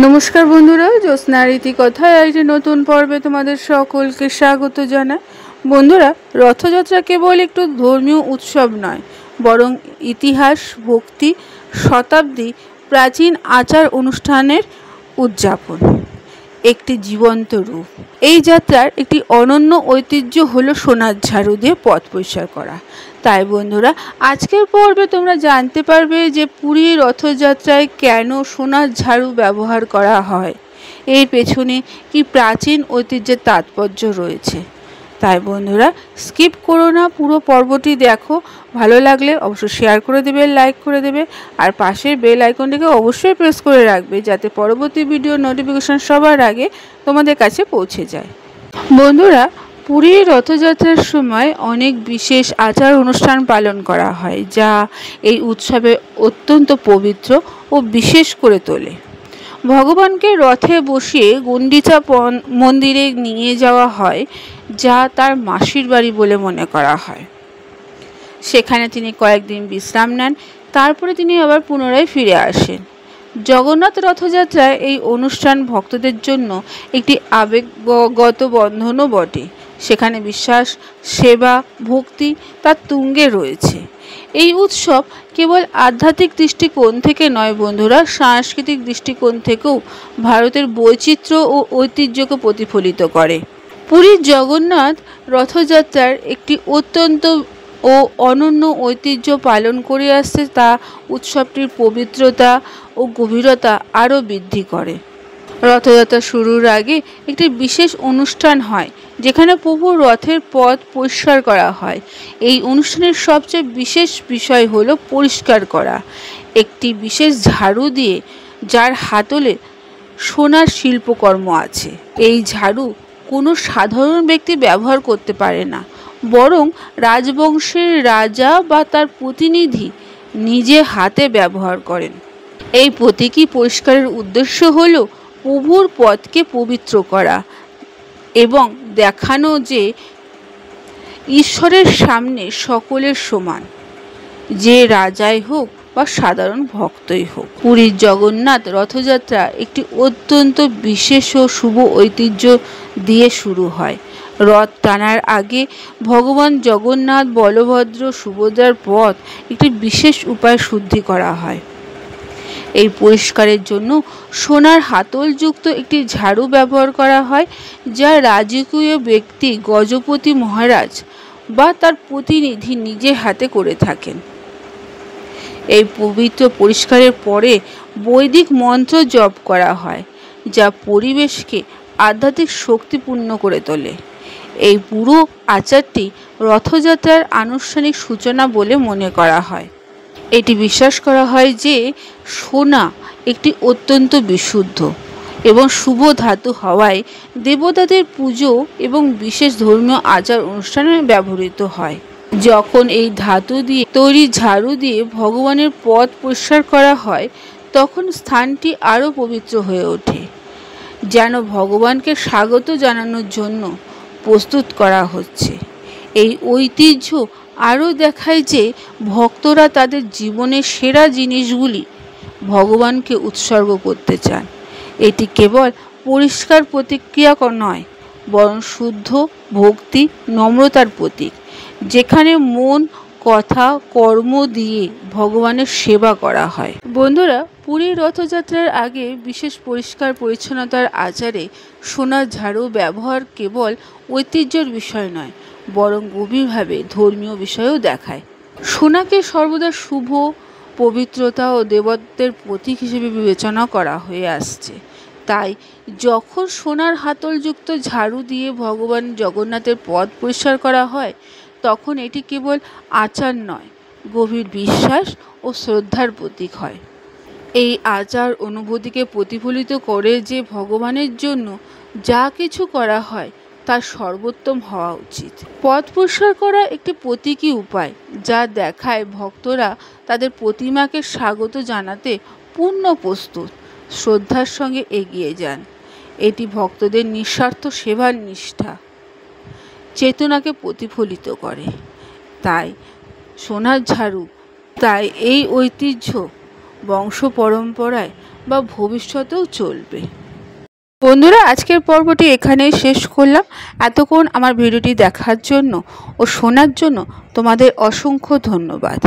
নমস্কার বন্ধুরা, জ্যোৎস্না রীতি কথায় একটি নতুন পর্বে তোমাদের সকলকে স্বাগত জানাই। বন্ধুরা, রথযাত্রা কেবল একটু ধর্মীয় উৎসব নয়, বরং ইতিহাস, ভক্তি, শতাব্দী প্রাচীন আচার অনুষ্ঠানের উদযাপন, একটি জীবন্ত রূপ। এই যাত্রার একটি অনন্য ঐতিহ্য হলো সোনার ঝাড়ু দিয়ে পথ পরিষ্কার করা। তাই বন্ধুরা, আজকের পর্বে তোমরা জানতে পারবে যে পুরীর রথযাত্রায় কেন সোনার ঝাড়ু ব্যবহার করা হয়, এর পেছনে কি প্রাচীন ঐতিহ্যের তাৎপর্য রয়েছে। তাই বন্ধুরা, স্কিপ করো না, পুরো পর্বটি দেখো। ভালো লাগলে অবশ্যই শেয়ার করে দেবে, লাইক করে দেবে, আর পাশের বেল আইকনটিকে অবশ্যই প্রেস করে রাখবে, যাতে পরবর্তী ভিডিও নোটিফিকেশন সবার আগে তোমাদের কাছে পৌঁছে যায়। বন্ধুরা, পুরীর রথযাত্রার সময় অনেক বিশেষ আচার অনুষ্ঠান পালন করা হয়, যা এই উৎসবে অত্যন্ত পবিত্র ও বিশেষ করে তোলে। ভগবানকে রথে বসিয়ে গুন্ডিচা মন্দিরে নিয়ে যাওয়া হয়, যা তার মাসির বাড়ি বলে মনে করা হয়। সেখানে তিনি কয়েকদিন বিশ্রাম নেন, তারপরে তিনি আবার পুনরায় ফিরে আসেন। জগন্নাথ রথযাত্রায় এই অনুষ্ঠান ভক্তদের জন্য একটি আবেগগত বন্ধনও বটে। সেখানে বিশ্বাস, সেবা, ভক্তি তার তুঙ্গে রয়েছে। এই উৎসব কেবল আধ্যাত্মিক দৃষ্টিকোণ থেকে নয় বন্ধুরা, সাংস্কৃতিক দৃষ্টিকোণ থেকেও ভারতের বৈচিত্র্য ও ঐতিহ্যকে প্রতিফলিত করে। পুরীর জগন্নাথ রথযাত্রার একটি অত্যন্ত ও অনন্য ঐতিহ্য পালন করে আসছে, তা উৎসবটির পবিত্রতা ও গভীরতা আরও বৃদ্ধি করে। রথযাত্রা শুরুর আগে একটি বিশেষ অনুষ্ঠান হয়, যেখানে প্রভুর রথের পথ পরিষ্কার করা হয়। এই অনুষ্ঠানের সবচেয়ে বিশেষ বিষয় হলো পরিষ্কার করা একটি বিশেষ ঝাড়ু দিয়ে, যার হাতলে সোনার শিল্পকর্ম আছে। এই ঝাড়ু কোনো সাধারণ ব্যক্তি ব্যবহার করতে পারে না, বরং রাজবংশের রাজা বা তার প্রতিনিধি নিজে হাতে ব্যবহার করেন। এই প্রতীকী পরিষ্কারের উদ্দেশ্য হলো প্রভুর পথকে পবিত্র করা এবং দেখানো যে ঈশ্বরের সামনে সকলের সমান, যে রাজাই হোক বা সাধারণ ভক্তই হোক। পুরীর জগন্নাথ রথযাত্রা একটি অত্যন্ত বিশেষ ও শুভ ঐতিহ্য দিয়ে শুরু হয়। রথ টানার আগে ভগবান জগন্নাথ, বলভদ্র, সুভদ্রার পথ একটি বিশেষ উপায়ে শুদ্ধি করা হয়। এই পরিষ্কারের জন্য সোনার হাতলযুক্ত একটি ঝাড়ু ব্যবহার করা হয়, যা রাজকীয় ব্যক্তি গজপতি মহারাজ বা তার প্রতিনিধি নিজে হাতে করে থাকেন। এই পবিত্র পরিষ্কারের পরে বৈদিক মন্ত্র জপ করা হয়, যা পরিবেশকে আধ্যাত্মিক শক্তিপূর্ণ করে তোলে। এই পুরো আচারটি রথযাত্রার আনুষ্ঠানিক সূচনা বলে মনে করা হয়। এটি বিশ্বাস করা হয় যে সোনা একটি অত্যন্ত বিশুদ্ধ এবং শুভ ধাতু হওয়ায় দেবতাদের পুজো এবং বিশেষ ধর্মীয় আচার অনুষ্ঠানে ব্যবহৃত হয়। যখন এই ধাতু দিয়ে তৈরি ঝাড়ু দিয়ে ভগবানের পথ পরিষ্কার করা হয়, তখন স্থানটি আরও পবিত্র হয়ে ওঠে, যেন ভগবানকে স্বাগত জানানোর জন্য প্রস্তুত করা হচ্ছে। এই ঐতিহ্য আরও দেখায় যে ভক্তরা তাদের জীবনের সেরা জিনিসগুলি ভগবানকে উৎসর্গ করতে চান। এটি কেবল পরিষ্কার প্রতিক্রিয়া নয়, বরং শুদ্ধ ভক্তি, নম্রতার প্রতীক, যেখানে মন, কথা, কর্ম দিয়ে ভগবানের সেবা করা হয়। বন্ধুরা, পুরীর রথযাত্রার আগে বিশেষ পরিষ্কার পরিচ্ছন্নতার আচারে সোনার ঝাড়ু ব্যবহার কেবল ঐতিহ্যের বিষয় নয়, বরং গভীরভাবে ধর্মীয় বিষয়ও দেখায়। সোনাকে সর্বদা শুভ, পবিত্রতা ও দেবত্বের প্রতীক হিসেবে বিবেচনা করা হয়ে আসছে। তাই যখন সোনার হাতলযুক্ত ঝাড়ু দিয়ে ভগবান জগন্নাথের পথ পরিষ্কার করা হয়, তখন এটি কেবল আচার নয়, গভীর বিশ্বাস ও শ্রদ্ধার প্রতীক হয়। এই আচার অনুভূতিকে প্রতিফলিত করে যে ভগবানের জন্য যা কিছু করা হয় তার সর্বোত্তম হওয়া উচিত। পথ পরিষ্কার করা একটি প্রতীকী উপায়, যা দেখায় ভক্তরা তাদের প্রতিমাকে স্বাগত জানাতে পূর্ণ প্রস্তুত, শ্রদ্ধার সঙ্গে এগিয়ে যান। এটি ভক্তদের নিঃস্বার্থ সেবার নিষ্ঠা চেতনাকে প্রতিফলিত করে। তাই সোনার ঝাড়ু, তাই এই ঐতিহ্য বংশ পরম্পরায় বা ভবিষ্যতেও চলবে। বন্ধুরা, আজকের পর্বটি এখানেই শেষ করলাম। এতক্ষণ আমার ভিডিওটি দেখার জন্য ও শোনার জন্য তোমাদের অসংখ্য ধন্যবাদ।